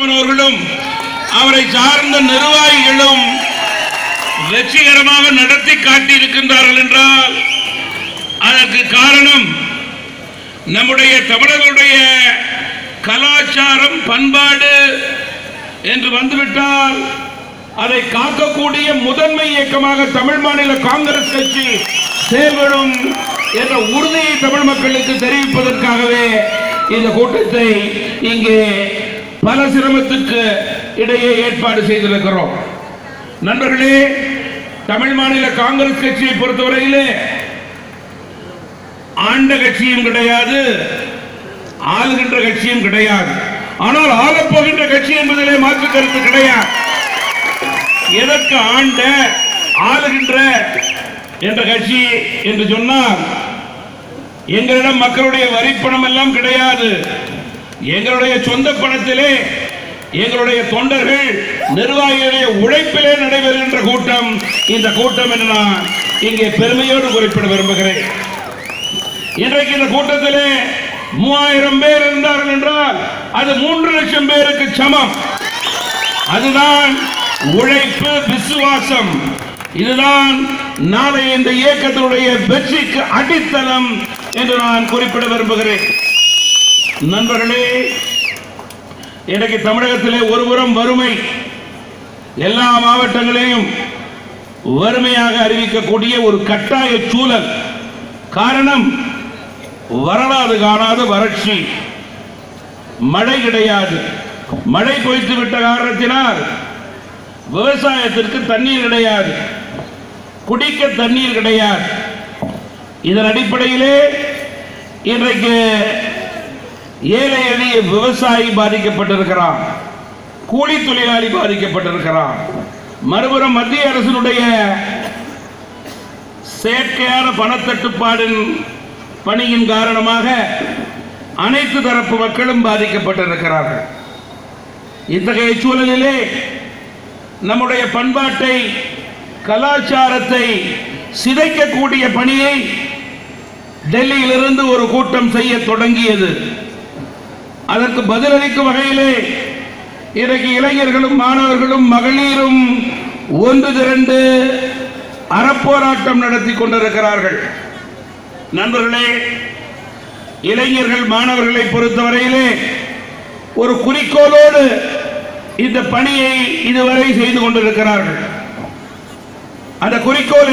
அவர்களும் அவரை சார்ந்த நிர்வாகிகளும் வெற்றிகரமாக நடத்தி காட்டியிருக்கின்றார்கள் என்றால் அதற்கு காரணம் நம்முடைய தமிழர்களுடைய கலாச்சாரம் பண்பாடு என்று வந்துவிட்டால் அதை காக்கக்கூடிய முதன்மை இயக்கமாக தமிழ் மாநில காங்கிரஸ் கட்சி செயல்படும் என்ற உறுதியை தமிழ் மக்களுக்கு தெரிவிப்பதற்காகவே இந்த கூட்டத்தை இங்கே பல சிரமத்துக்கு இடையே ஏற்பாடு செய்திருக்கிறோம். நண்பர்களே, தமிழ் மாநில காங்கிரஸ் கட்சியை பொறுத்தவரையிலே ஆண்ட கட்சியும் கிடையாது, ஆளுகின்ற கட்சியும் கிடையாது. ஆனால் ஆளப்போகின்ற கட்சி என்பதிலே மாற்று கருத்து கிடையாது. எதற்கு ஆண்ட ஆளுகின்ற என்ற கட்சி என்று சொன்னால், எங்களிடம் மக்களுடைய வரிப்பணம் எல்லாம் கிடையாது. எங்களுடைய சொந்த பணத்திலே எங்களுடைய தொண்டர்கள் நிர்வாகிகளுடைய உழைப்பிலே நடைபெறுகின்ற கூட்டம் இந்த கூட்டம் என்று நான் இங்கே பெருமையோடு குறிப்பிட விரும்புகிறேன். இன்றைக்கு இந்த கூட்டத்திலே 3000 பேர் இருந்தார்கள் என்றால் அது 3 லட்சம் பேருக்கு சமம். அதுதான் உழைப்பு, விசுவாசம். இதுதான் நாளைய இந்த இயக்கத்தினுடைய வெற்றிக்கு அடித்தளம் என்று நான் குறிப்பிட விரும்புகிறேன். நண்பர்களே, இன்றைக்கு தமிழகத்திலே ஒருபுறம் வறுமை, எல்லா மாவட்டங்களையும் வறுமையாக அறிவிக்கக்கூடிய ஒரு கட்டாய சூழல். காரணம், வரலாறு காணாத வறட்சி, மழை கிடையாது. மழை பொய்த்து விட்ட காரணத்தினால் விவசாயத்திற்கு தண்ணீர் கிடையாது, குடிக்க தண்ணீர் கிடையாது. இதன் அடிப்படையிலே இன்றைக்கு ஏழை எளிய விவசாயி பாதிக்கப்பட்டிருக்கிறான், கூலி தொழிலாளி பாதிக்கப்பட்டிருக்கிறான். மறுபுறம் மத்திய அரசினுடைய செயற்கையான பணத்தட்டுப்பாடின் பணியின் காரணமாக அனைத்து தரப்பு மக்களும் பாதிக்கப்பட்டிருக்கிறார்கள். இத்தகைய சூழலிலே நம்முடைய பண்பாட்டை, கலாச்சாரத்தை சிதைக்கக்கூடிய பணியை டெல்லியிலிருந்து ஒரு கூட்டம் செய்ய தொடங்கியது. அதற்கு பதிலளிக்கும் வகையிலே இன்றைக்கு இளைஞர்களும் மாணவர்களும் மகளிரும் ஒன்று திரண்டு அறப்போராட்டம் நடத்தி கொண்டிருக்கிறார்கள். நண்பர்களே, இளைஞர்கள் மாணவர்களை பொறுத்தவரையிலே ஒரு குறிக்கோளோடு இந்த பணியை இதுவரை செய்து கொண்டிருக்கிறார்கள். அந்த குறிக்கோள்